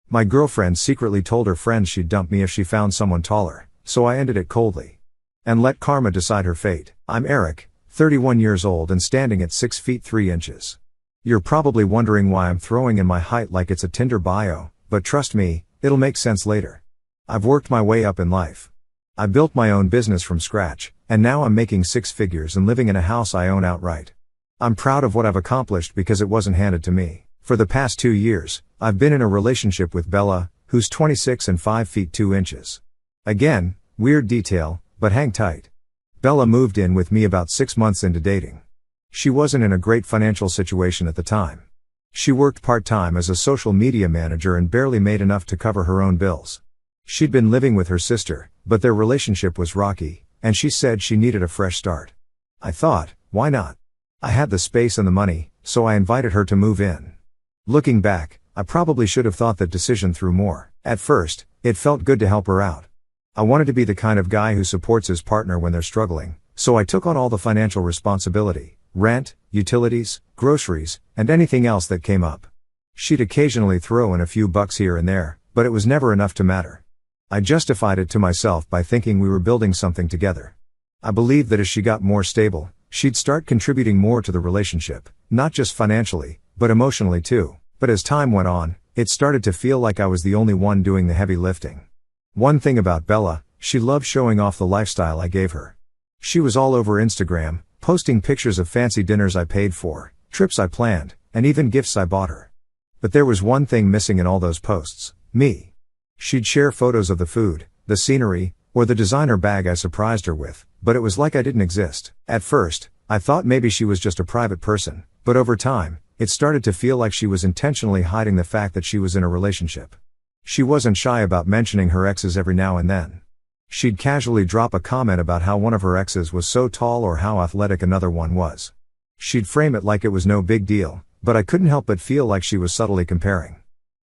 My girlfriend secretly told her friends she'd dump me if she found someone taller, so I ended it coldly. And let karma decide her fate. I'm Eric, 31 years old and standing at 6 feet 3 inches. You're probably wondering why I'm throwing in my height like it's a Tinder bio, but trust me, it'll make sense later. I've worked my way up in life. I built my own business from scratch, and now I'm making 6 figures and living in a house I own outright. I'm proud of what I've accomplished because it wasn't handed to me. For the past 2 years, I've been in a relationship with Bella, who's 26 and 5 feet 2 inches. Again, weird detail, but hang tight. Bella moved in with me about 6 months into dating. She wasn't in a great financial situation at the time. She worked part-time as a social media manager and barely made enough to cover her own bills. She'd been living with her sister, but their relationship was rocky, and she said she needed a fresh start. I thought, why not? I had the space and the money, so I invited her to move in. Looking back, I probably should have thought that decision through more. At first, it felt good to help her out. I wanted to be the kind of guy who supports his partner when they're struggling, so I took on all the financial responsibility, rent, utilities, groceries, and anything else that came up. She'd occasionally throw in a few bucks here and there, but it was never enough to matter. I justified it to myself by thinking we were building something together. I believed that as she got more stable, she'd start contributing more to the relationship, not just financially, but emotionally too. But as time went on, it started to feel like I was the only one doing the heavy lifting. One thing about Bella, she loved showing off the lifestyle I gave her. She was all over Instagram, posting pictures of fancy dinners I paid for, trips I planned, and even gifts I bought her. But there was one thing missing in all those posts: me. She'd share photos of the food, the scenery, or the designer bag I surprised her with, but it was like I didn't exist. At first, I thought maybe she was just a private person, but over time, it started to feel like she was intentionally hiding the fact that she was in a relationship. She wasn't shy about mentioning her exes every now and then. She'd casually drop a comment about how one of her exes was so tall or how athletic another one was. She'd frame it like it was no big deal, but I couldn't help but feel like she was subtly comparing.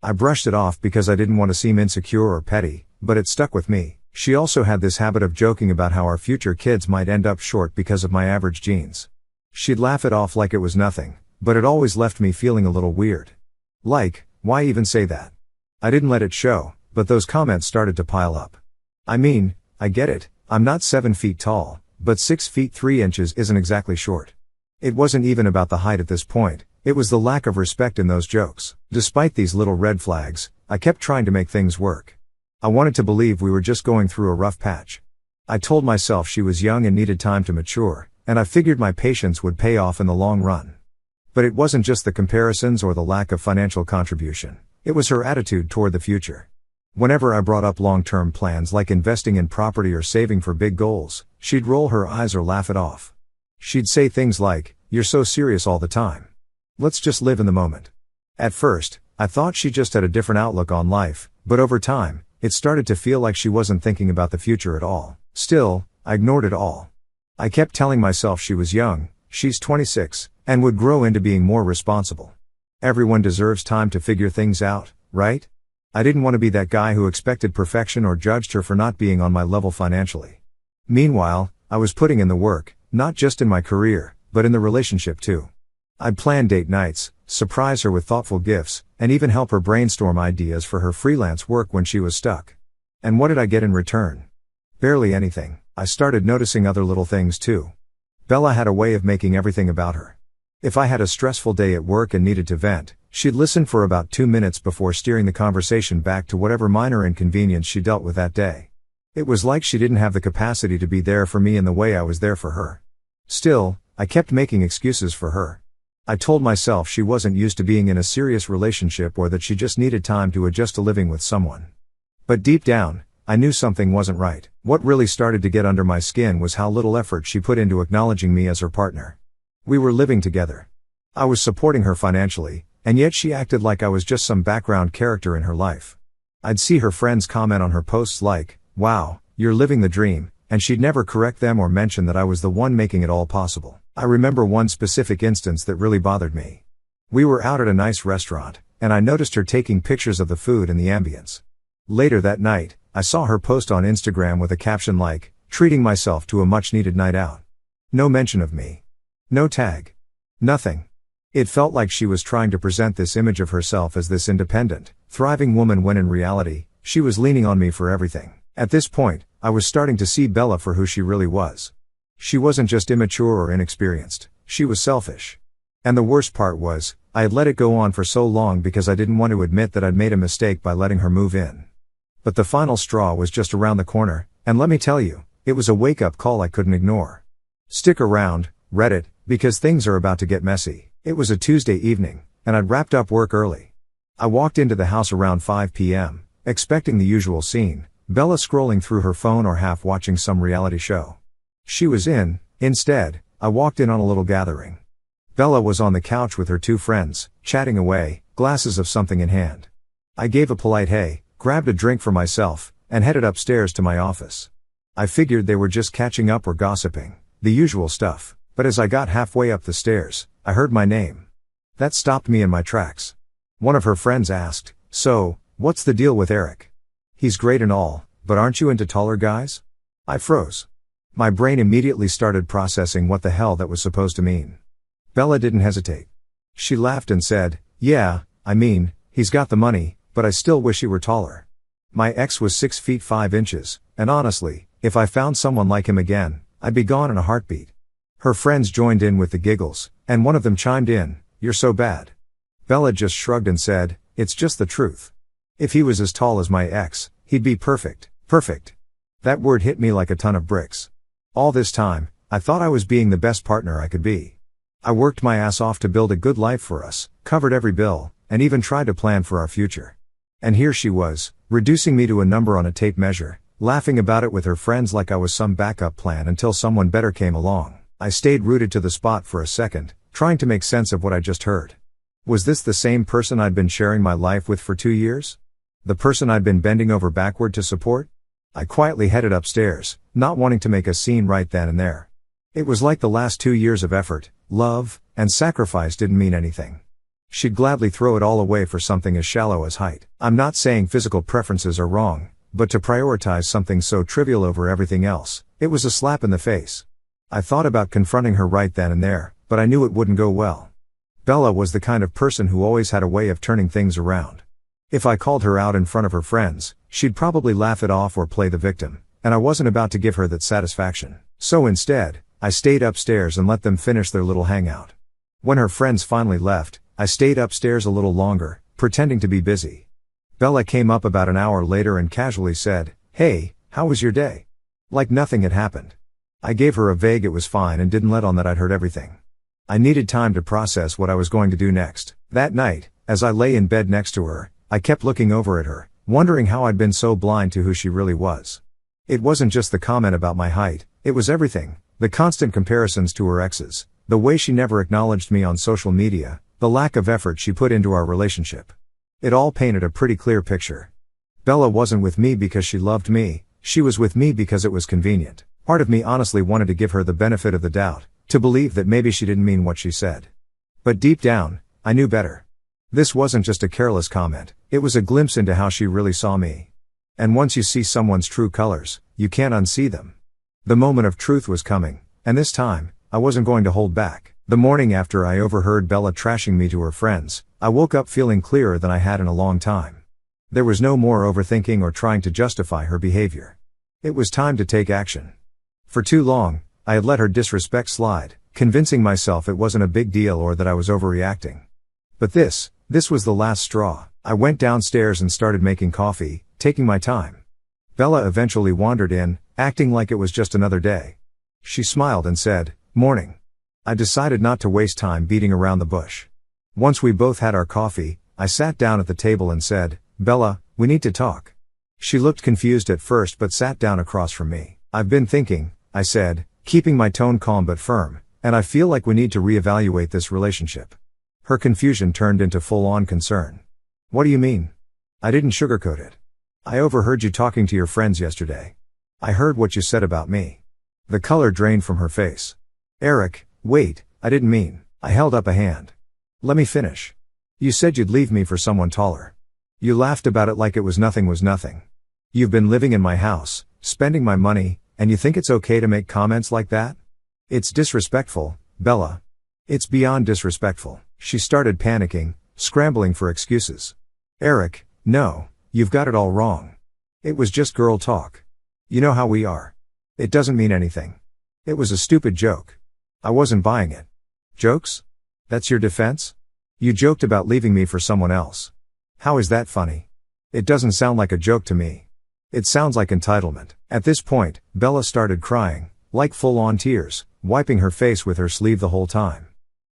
I brushed it off because I didn't want to seem insecure or petty, but it stuck with me. She also had this habit of joking about how our future kids might end up short because of my average genes. She'd laugh it off like it was nothing, but it always left me feeling a little weird. Like, why even say that? I didn't let it show, but those comments started to pile up. I mean, I get it, I'm not 7 feet tall, but 6 feet 3 inches isn't exactly short. It wasn't even about the height at this point, it was the lack of respect in those jokes. Despite these little red flags, I kept trying to make things work. I wanted to believe we were just going through a rough patch. I told myself she was young and needed time to mature, and I figured my patience would pay off in the long run. But it wasn't just the comparisons or the lack of financial contribution. It was her attitude toward the future. Whenever I brought up long-term plans like investing in property or saving for big goals, she'd roll her eyes or laugh it off. She'd say things like, "You're so serious all the time. Let's just live in the moment." At first, I thought she just had a different outlook on life, but over time, it started to feel like she wasn't thinking about the future at all. Still, I ignored it all. I kept telling myself she was young, she's 26, and would grow into being more responsible. Everyone deserves time to figure things out, right? I didn't want to be that guy who expected perfection or judged her for not being on my level financially. Meanwhile, I was putting in the work, not just in my career, but in the relationship too. I'd plan date nights, surprise her with thoughtful gifts, and even help her brainstorm ideas for her freelance work when she was stuck. And what did I get in return? Barely anything. I started noticing other little things too. Bella had a way of making everything about her. If I had a stressful day at work and needed to vent, she'd listen for about 2 minutes before steering the conversation back to whatever minor inconvenience she dealt with that day. It was like she didn't have the capacity to be there for me in the way I was there for her. Still, I kept making excuses for her. I told myself she wasn't used to being in a serious relationship or that she just needed time to adjust to living with someone. But deep down, I knew something wasn't right. What really started to get under my skin was how little effort she put into acknowledging me as her partner. We were living together. I was supporting her financially, and yet she acted like I was just some background character in her life. I'd see her friends comment on her posts like, "Wow, you're living the dream," and she'd never correct them or mention that I was the one making it all possible. I remember one specific instance that really bothered me. We were out at a nice restaurant, and I noticed her taking pictures of the food and the ambience. Later that night, I saw her post on Instagram with a caption like, "Treating myself to a much-needed night out." No mention of me. No tag. Nothing. It felt like she was trying to present this image of herself as this independent, thriving woman when in reality, she was leaning on me for everything. At this point, I was starting to see Bella for who she really was. She wasn't just immature or inexperienced, she was selfish. And the worst part was, I had let it go on for so long because I didn't want to admit that I'd made a mistake by letting her move in. But the final straw was just around the corner, and let me tell you, it was a wake-up call I couldn't ignore. Stick around, Reddit, because things are about to get messy. It was a Tuesday evening, and I'd wrapped up work early. I walked into the house around 5 p.m., expecting the usual scene, Bella scrolling through her phone or half watching some reality show. She was in. Instead, I walked in on a little gathering. Bella was on the couch with her two friends, chatting away, glasses of something in hand. I gave a polite hey, grabbed a drink for myself, and headed upstairs to my office. I figured they were just catching up or gossiping, the usual stuff, but as I got halfway up the stairs, I heard my name. That stopped me in my tracks. One of her friends asked, "So, what's the deal with Eric? He's great and all, but aren't you into taller guys?" I froze. My brain immediately started processing what the hell that was supposed to mean. Bella didn't hesitate. She laughed and said, "Yeah, I mean, he's got the money, but I still wish he were taller. My ex was 6 feet 5 inches, and honestly, if I found someone like him again, I'd be gone in a heartbeat." Her friends joined in with the giggles, and one of them chimed in, "You're so bad." Bella just shrugged and said, "It's just the truth. If he was as tall as my ex, he'd be perfect." Perfect. That word hit me like a ton of bricks. All this time, I thought I was being the best partner I could be. I worked my ass off to build a good life for us, covered every bill, and even tried to plan for our future. And here she was, reducing me to a number on a tape measure, laughing about it with her friends like I was some backup plan until someone better came along. I stayed rooted to the spot for a second, trying to make sense of what I just heard. Was this the same person I'd been sharing my life with for 2 years? The person I'd been bending over backward to support? I quietly headed upstairs, not wanting to make a scene right then and there. It was like the last 2 years of effort, love, and sacrifice didn't mean anything. She'd gladly throw it all away for something as shallow as height. I'm not saying physical preferences are wrong, but to prioritize something so trivial over everything else, it was a slap in the face. I thought about confronting her right then and there, but I knew it wouldn't go well. Bella was the kind of person who always had a way of turning things around. If I called her out in front of her friends, she'd probably laugh it off or play the victim, and I wasn't about to give her that satisfaction. So instead, I stayed upstairs and let them finish their little hangout. When her friends finally left, I stayed upstairs a little longer, pretending to be busy. Bella came up about an hour later and casually said, "Hey, how was your day?" Like nothing had happened. I gave her a vague "it was fine" and didn't let on that I'd heard everything. I needed time to process what I was going to do next. That night, as I lay in bed next to her, I kept looking over at her, wondering how I'd been so blind to who she really was. It wasn't just the comment about my height, it was everything. The constant comparisons to her exes, the way she never acknowledged me on social media, the lack of effort she put into our relationship. It all painted a pretty clear picture. Bella wasn't with me because she loved me, she was with me because it was convenient. Part of me honestly wanted to give her the benefit of the doubt, to believe that maybe she didn't mean what she said. But deep down, I knew better. This wasn't just a careless comment, it was a glimpse into how she really saw me. And once you see someone's true colors, you can't unsee them. The moment of truth was coming, and this time, I wasn't going to hold back. The morning after I overheard Bella trashing me to her friends, I woke up feeling clearer than I had in a long time. There was no more overthinking or trying to justify her behavior. It was time to take action. For too long, I had let her disrespect slide, convincing myself it wasn't a big deal or that I was overreacting. But this was the last straw. I went downstairs and started making coffee, taking my time. Bella eventually wandered in, acting like it was just another day. She smiled and said, "Morning." I decided not to waste time beating around the bush. Once we both had our coffee, I sat down at the table and said, "Bella, we need to talk." She looked confused at first but sat down across from me. "I've been thinking," I said, keeping my tone calm but firm, "and I feel like we need to reevaluate this relationship." Her confusion turned into full-on concern. "What do you mean?" I didn't sugarcoat it. "I overheard you talking to your friends yesterday. I heard what you said about me." The color drained from her face. "Eric, wait, I didn't mean." I held up a hand. "Let me finish. You said you'd leave me for someone taller. You laughed about it like it was nothing. You've been living in my house, spending my money, and you think it's okay to make comments like that? It's disrespectful, Bella. It's beyond disrespectful." She started panicking, scrambling for excuses. "Eric, No, you've got it all wrong. It was just girl talk. You know how we are. It doesn't mean anything. It was a stupid joke. I wasn't buying it. Jokes? That's your defense? You joked about leaving me for someone else. How is that funny? It doesn't sound like a joke to me. It sounds like entitlement. At this point, Bella started crying, like full-on tears, wiping her face with her sleeve the whole time.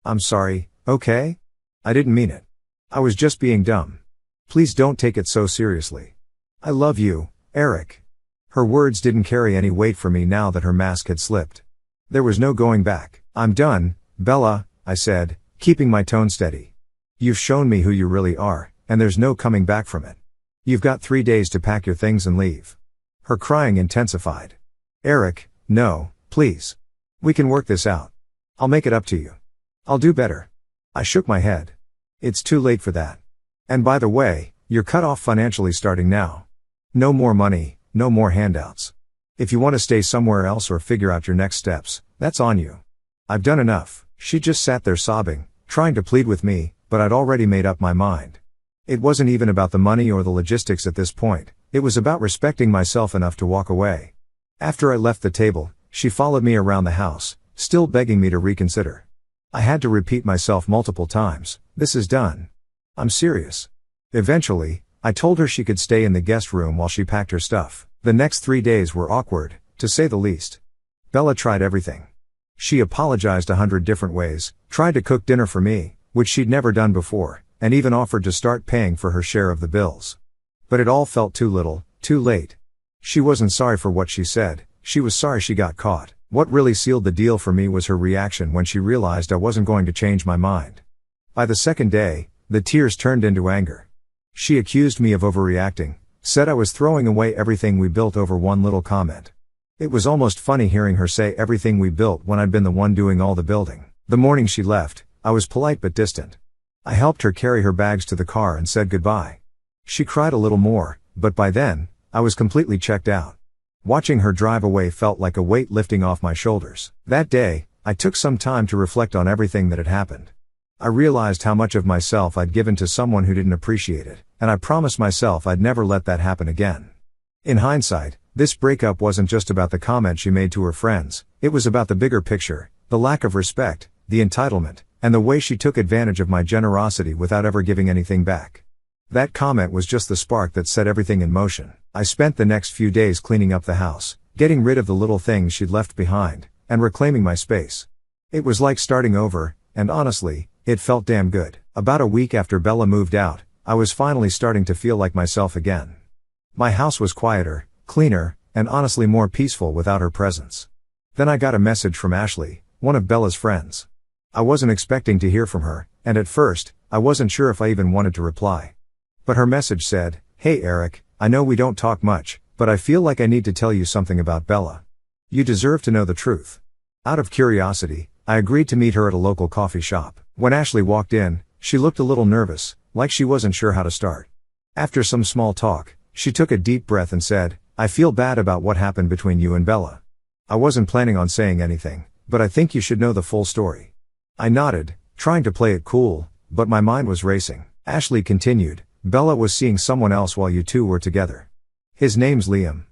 I'm sorry, okay? I didn't mean it. I was just being dumb. Please don't take it so seriously. I love you, Eric. Her words didn't carry any weight for me now that her mask had slipped. There was no going back. I'm done, Bella, I said, keeping my tone steady. You've shown me who you really are, and there's no coming back from it. You've got 3 days to pack your things and leave. Her crying intensified. Eric, no, please. We can work this out. I'll make it up to you. I'll do better. I shook my head. It's too late for that. And by the way, you're cut off financially starting now. No more money, no more handouts. If you want to stay somewhere else or figure out your next steps, that's on you. I've done enough. She just sat there sobbing, trying to plead with me, but I'd already made up my mind. It wasn't even about the money or the logistics at this point, it was about respecting myself enough to walk away. After I left the table, she followed me around the house, still begging me to reconsider. I had to repeat myself multiple times, this is done. I'm serious. Eventually, I told her she could stay in the guest room while she packed her stuff. The next 3 days were awkward, to say the least. Bella tried everything. She apologized 100 different ways, tried to cook dinner for me, which she'd never done before, and even offered to start paying for her share of the bills. But it all felt too little, too late. She wasn't sorry for what she said, she was sorry she got caught. What really sealed the deal for me was her reaction when she realized I wasn't going to change my mind. By the second day, the tears turned into anger. She accused me of overreacting, said I was throwing away everything we built over one little comment. It was almost funny hearing her say everything we built when I'd been the one doing all the building. The morning she left, I was polite but distant. I helped her carry her bags to the car and said goodbye. She cried a little more, but by then, I was completely checked out. Watching her drive away felt like a weight lifting off my shoulders. That day, I took some time to reflect on everything that had happened. I realized how much of myself I'd given to someone who didn't appreciate it, and I promised myself I'd never let that happen again. In hindsight, this breakup wasn't just about the comment she made to her friends, it was about the bigger picture, the lack of respect, the entitlement, and the way she took advantage of my generosity without ever giving anything back. That comment was just the spark that set everything in motion. I spent the next few days cleaning up the house, getting rid of the little things she'd left behind, and reclaiming my space. It was like starting over, and honestly, it felt damn good. About a week after Bella moved out, I was finally starting to feel like myself again. My house was quieter, cleaner, and honestly more peaceful without her presence. Then I got a message from Ashley, one of Bella's friends. I wasn't expecting to hear from her, and at first, I wasn't sure if I even wanted to reply. But her message said, "Hey Eric, I know we don't talk much, but I feel like I need to tell you something about Bella. You deserve to know the truth." Out of curiosity, I agreed to meet her at a local coffee shop. When Ashley walked in, she looked a little nervous, like she wasn't sure how to start. After some small talk, she took a deep breath and said, "I feel bad about what happened between you and Bella. I wasn't planning on saying anything, but I think you should know the full story." I nodded, trying to play it cool, but my mind was racing. Ashley continued, "Bella was seeing someone else while you two were together. His name's Liam.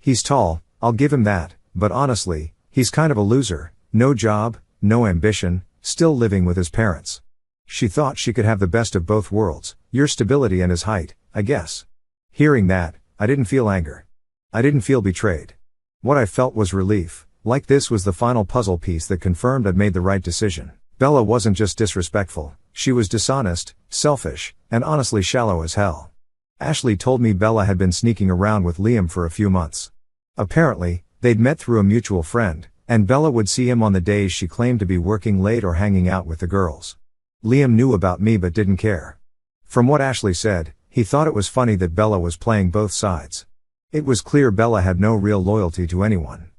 He's tall, I'll give him that, but honestly, he's kind of a loser, no job, no ambition, still living with his parents. She thought she could have the best of both worlds, your stability and his height, I guess." Hearing that, I didn't feel anger. I didn't feel betrayed. What I felt was relief, like this was the final puzzle piece that confirmed I'd made the right decision. Bella wasn't just disrespectful, she was dishonest, selfish, and honestly shallow as hell. Ashley told me Bella had been sneaking around with Liam for a few months. Apparently, they'd met through a mutual friend, and Bella would see him on the days she claimed to be working late or hanging out with the girls. Liam knew about me but didn't care. From what Ashley said, he thought it was funny that Bella was playing both sides. It was clear Bella had no real loyalty to anyone.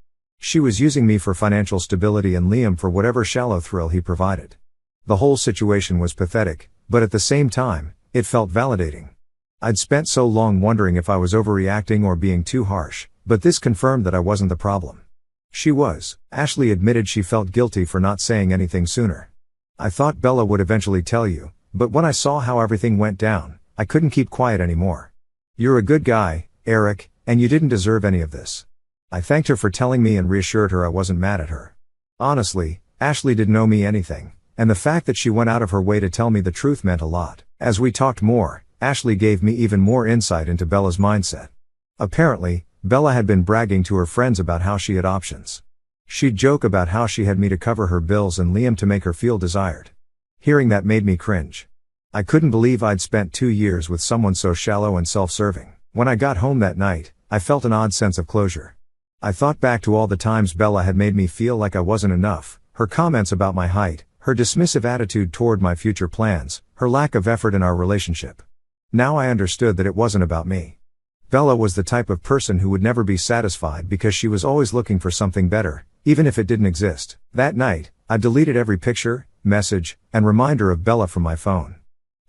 She was using me for financial stability and Liam for whatever shallow thrill he provided. The whole situation was pathetic, but at the same time, it felt validating. I'd spent so long wondering if I was overreacting or being too harsh, but this confirmed that I wasn't the problem. She was. Ashley admitted she felt guilty for not saying anything sooner. "I thought Bella would eventually tell you, but when I saw how everything went down, I couldn't keep quiet anymore. You're a good guy, Eric, and you didn't deserve any of this. I thanked her for telling me and reassured her I wasn't mad at her. Honestly, Ashley didn't owe me anything, and the fact that she went out of her way to tell me the truth meant a lot. As we talked more, Ashley gave me even more insight into Bella's mindset. Apparently, Bella had been bragging to her friends about how she had options. She'd joke about how she had me to cover her bills and Liam to make her feel desired. Hearing that made me cringe. I couldn't believe I'd spent 2 years with someone so shallow and self-serving. When I got home that night, I felt an odd sense of closure. I thought back to all the times Bella had made me feel like I wasn't enough, her comments about my height, her dismissive attitude toward my future plans, her lack of effort in our relationship. Now I understood that it wasn't about me. Bella was the type of person who would never be satisfied because she was always looking for something better, even if it didn't exist. That night, I deleted every picture, message, and reminder of Bella from my phone.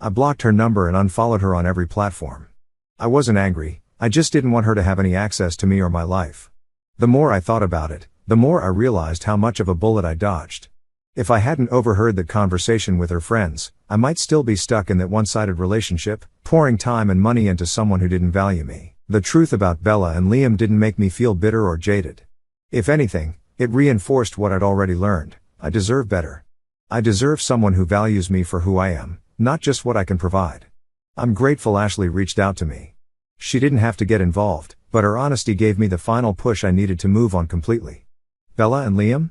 I blocked her number and unfollowed her on every platform. I wasn't angry, I just didn't want her to have any access to me or my life. The more I thought about it, the more I realized how much of a bullet I dodged. If I hadn't overheard that conversation with her friends, I might still be stuck in that one-sided relationship, pouring time and money into someone who didn't value me. The truth about Bella and Liam didn't make me feel bitter or jaded. If anything, it reinforced what I'd already learned. I deserve better. I deserve someone who values me for who I am, not just what I can provide. I'm grateful Ashley reached out to me. She didn't have to get involved, but her honesty gave me the final push I needed to move on completely. Bella and Liam?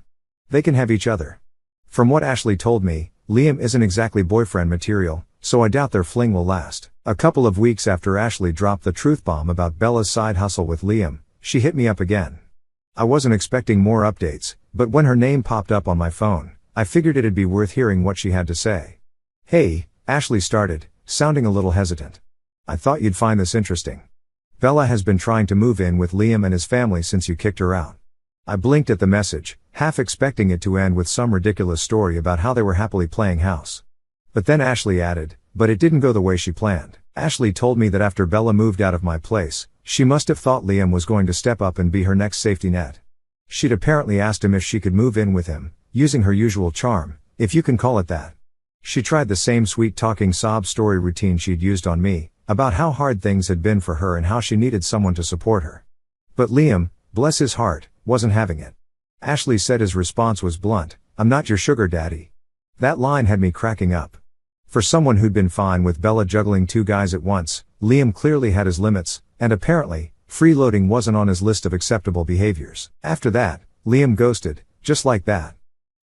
They can have each other. From what Ashley told me, Liam isn't exactly boyfriend material, so I doubt their fling will last. A couple of weeks after Ashley dropped the truth bomb about Bella's side hustle with Liam, she hit me up again. I wasn't expecting more updates, but when her name popped up on my phone, I figured it'd be worth hearing what she had to say. Hey, Ashley started, sounding a little hesitant. I thought you'd find this interesting. Bella has been trying to move in with Liam and his family since you kicked her out. I blinked at the message, half expecting it to end with some ridiculous story about how they were happily playing house. But then Ashley added, but it didn't go the way she planned. Ashley told me that after Bella moved out of my place, she must have thought Liam was going to step up and be her next safety net. She'd apparently asked him if she could move in with him, using her usual charm, if you can call it that. She tried the same sweet-talking sob story routine she'd used on me, about how hard things had been for her and how she needed someone to support her. But Liam, bless his heart, wasn't having it. Ashley said his response was blunt, "I'm not your sugar daddy." That line had me cracking up. For someone who'd been fine with Bella juggling 2 guys at once, Liam clearly had his limits, and apparently, freeloading wasn't on his list of acceptable behaviors. After that, Liam ghosted, just like that.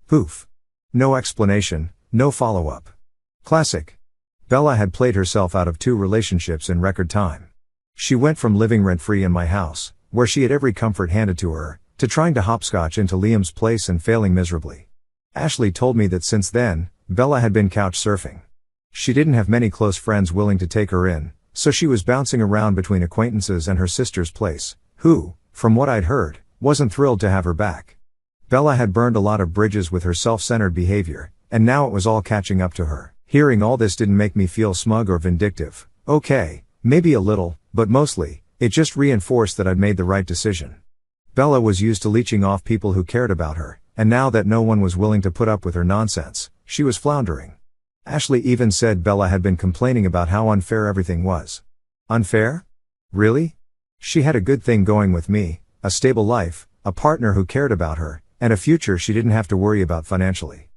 Poof. No explanation, no follow-up. Classic. Bella had played herself out of 2 relationships in record time. She went from living rent-free in my house, where she had every comfort handed to her, to trying to hopscotch into Liam's place and failing miserably. Ashley told me that since then, Bella had been couch surfing. She didn't have many close friends willing to take her in, so she was bouncing around between acquaintances and her sister's place, who, from what I'd heard, wasn't thrilled to have her back. Bella had burned a lot of bridges with her self-centered behavior, and now it was all catching up to her. Hearing all this didn't make me feel smug or vindictive. Okay, maybe a little, but mostly, it just reinforced that I'd made the right decision. Bella was used to leeching off people who cared about her, and now that no one was willing to put up with her nonsense, she was floundering. Ashley even said Bella had been complaining about how unfair everything was. Unfair? Really? She had a good thing going with me, a stable life, a partner who cared about her, and a future she didn't have to worry about financially.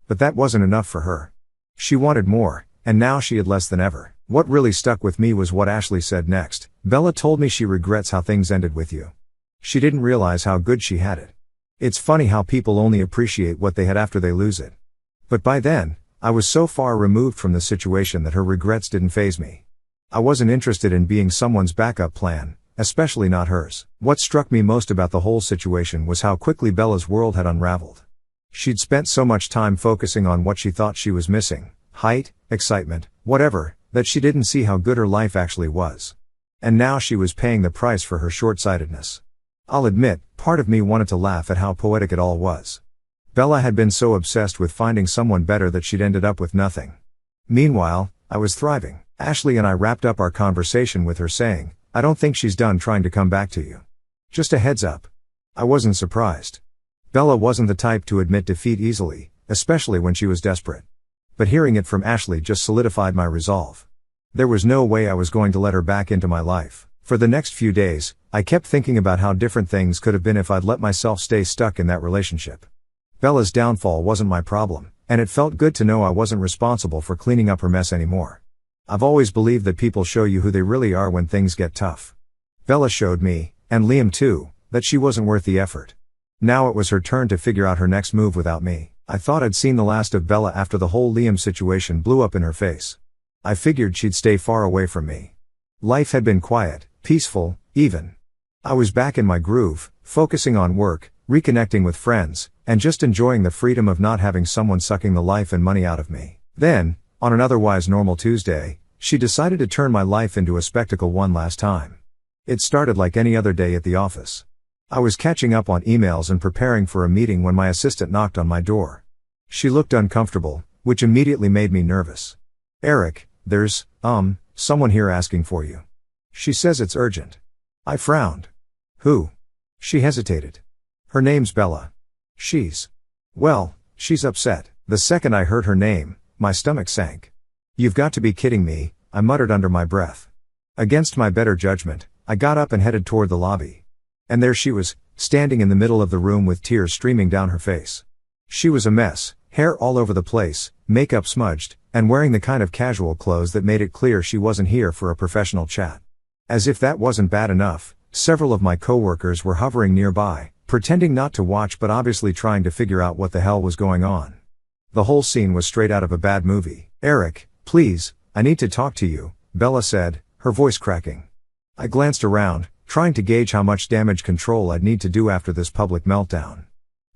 But that wasn't enough for her. She wanted more, and now she had less than ever. What really stuck with me was what Ashley said next. Bella told me she regrets how things ended with you. She didn't realize how good she had it. It's funny how people only appreciate what they had after they lose it. But by then, I was so far removed from the situation that her regrets didn't faze me. I wasn't interested in being someone's backup plan, especially not hers. What struck me most about the whole situation was how quickly Bella's world had unraveled. She'd spent so much time focusing on what she thought she was missing, height, excitement, whatever, that she didn't see how good her life actually was. And now she was paying the price for her short-sightedness. I'll admit, part of me wanted to laugh at how poetic it all was. Bella had been so obsessed with finding someone better that she'd ended up with nothing. Meanwhile, I was thriving. Ashley and I wrapped up our conversation with her saying, "I don't think she's done trying to come back to you. Just a heads up." I wasn't surprised. Bella wasn't the type to admit defeat easily, especially when she was desperate. But hearing it from Ashley just solidified my resolve. There was no way I was going to let her back into my life. For the next few days, I kept thinking about how different things could have been if I'd let myself stay stuck in that relationship. Bella's downfall wasn't my problem, and it felt good to know I wasn't responsible for cleaning up her mess anymore. I've always believed that people show you who they really are when things get tough. Bella showed me, and Liam too, that she wasn't worth the effort. Now it was her turn to figure out her next move without me. I thought I'd seen the last of Bella after the whole Liam situation blew up in her face. I figured she'd stay far away from me. Life had been quiet, peaceful, even. I was back in my groove, focusing on work, reconnecting with friends, and just enjoying the freedom of not having someone sucking the life and money out of me. Then, on an otherwise normal Tuesday, she decided to turn my life into a spectacle one last time. It started like any other day at the office. I was catching up on emails and preparing for a meeting when my assistant knocked on my door. She looked uncomfortable, which immediately made me nervous. "Eric, there's, someone here asking for you. She says it's urgent." I frowned. "Who?" She hesitated. "Her name's Bella. Well, she's upset." The second I heard her name, my stomach sank. "You've got to be kidding me," I muttered under my breath. Against my better judgment, I got up and headed toward the lobby. And there she was, standing in the middle of the room with tears streaming down her face. She was a mess, hair all over the place, makeup smudged, and wearing the kind of casual clothes that made it clear she wasn't here for a professional chat. As if that wasn't bad enough, several of my coworkers were hovering nearby, pretending not to watch but obviously trying to figure out what the hell was going on. The whole scene was straight out of a bad movie. "Eric, please, I need to talk to you," Bella said, her voice cracking. I glanced around, trying to gauge how much damage control I'd need to do after this public meltdown.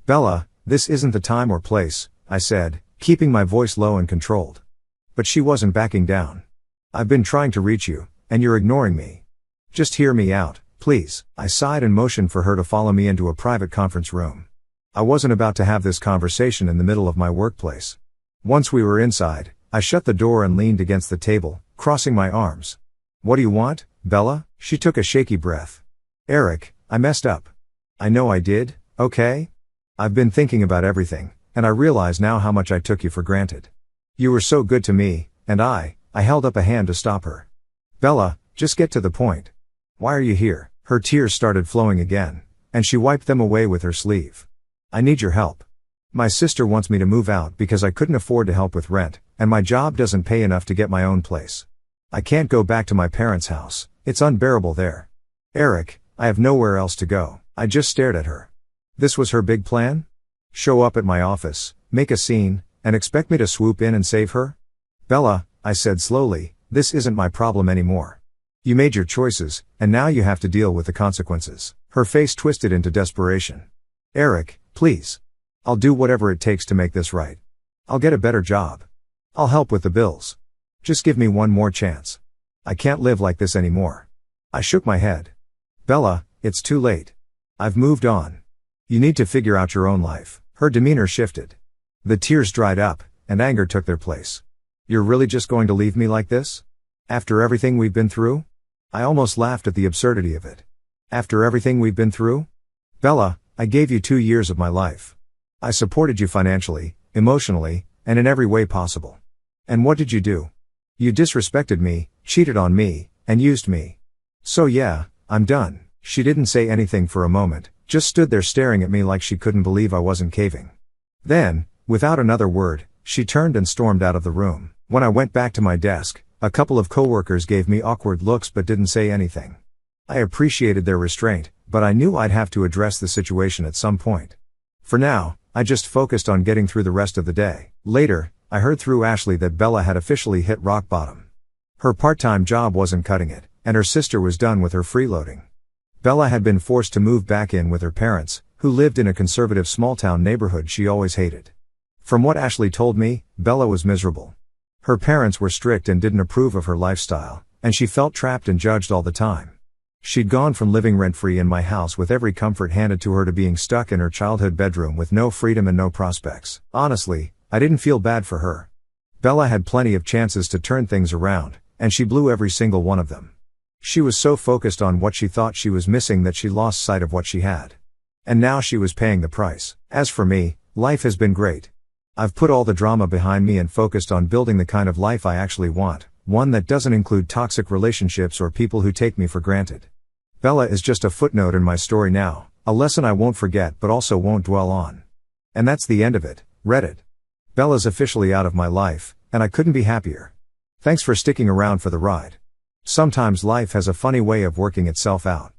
"Bella, this isn't the time or place," I said, keeping my voice low and controlled. But she wasn't backing down. "I've been trying to reach you, and you're ignoring me. Just hear me out, please." I sighed and motioned for her to follow me into a private conference room. I wasn't about to have this conversation in the middle of my workplace. Once we were inside, I shut the door and leaned against the table, crossing my arms. "What do you want, Bella?" She took a shaky breath. "Eric, I messed up. I know I did, okay? I've been thinking about everything, and I realize now how much I took you for granted. You were so good to me, and I held up a hand to stop her. "Bella, just get to the point. Why are you here?" Her tears started flowing again, and she wiped them away with her sleeve. "I need your help. My sister wants me to move out because I couldn't afford to help with rent, and my job doesn't pay enough to get my own place. I can't go back to my parents' house, it's unbearable there. Eric, I have nowhere else to go." I just stared at her. This was her big plan? Show up at my office, make a scene, and expect me to swoop in and save her? "Bella," I said slowly, "this isn't my problem anymore. You made your choices, and now you have to deal with the consequences." Her face twisted into desperation. "Eric, please. I'll do whatever it takes to make this right. I'll get a better job. I'll help with the bills. Just give me one more chance. I can't live like this anymore." I shook my head. "Bella, it's too late. I've moved on. You need to figure out your own life." Her demeanor shifted. The tears dried up, and anger took their place. "You're really just going to leave me like this? After everything we've been through?" I almost laughed at the absurdity of it. "After everything we've been through? Bella, I gave you 2 years of my life. I supported you financially, emotionally, and in every way possible. And what did you do? You disrespected me, cheated on me, and used me. So yeah, I'm done." She didn't say anything for a moment, just stood there staring at me like she couldn't believe I wasn't caving. Then, without another word, she turned and stormed out of the room. When I went back to my desk, a couple of coworkers gave me awkward looks but didn't say anything. I appreciated their restraint, but I knew I'd have to address the situation at some point. For now, I just focused on getting through the rest of the day. Later, I heard through Ashley that Bella had officially hit rock bottom. Her part-time job wasn't cutting it, and her sister was done with her freeloading. Bella had been forced to move back in with her parents, who lived in a conservative small-town neighborhood she always hated. From what Ashley told me, Bella was miserable. Her parents were strict and didn't approve of her lifestyle, and she felt trapped and judged all the time. She'd gone from living rent-free in my house with every comfort handed to her to being stuck in her childhood bedroom with no freedom and no prospects. Honestly, I didn't feel bad for her. Bella had plenty of chances to turn things around, and she blew every single one of them. She was so focused on what she thought she was missing that she lost sight of what she had. And now she was paying the price. As for me, life has been great. I've put all the drama behind me and focused on building the kind of life I actually want, One that doesn't include toxic relationships or people who take me for granted. Bella is just a footnote in my story now, a lesson I won't forget but also won't dwell on. And that's the end of it, Reddit. Bella's officially out of my life, and I couldn't be happier. Thanks for sticking around for the ride. Sometimes life has a funny way of working itself out.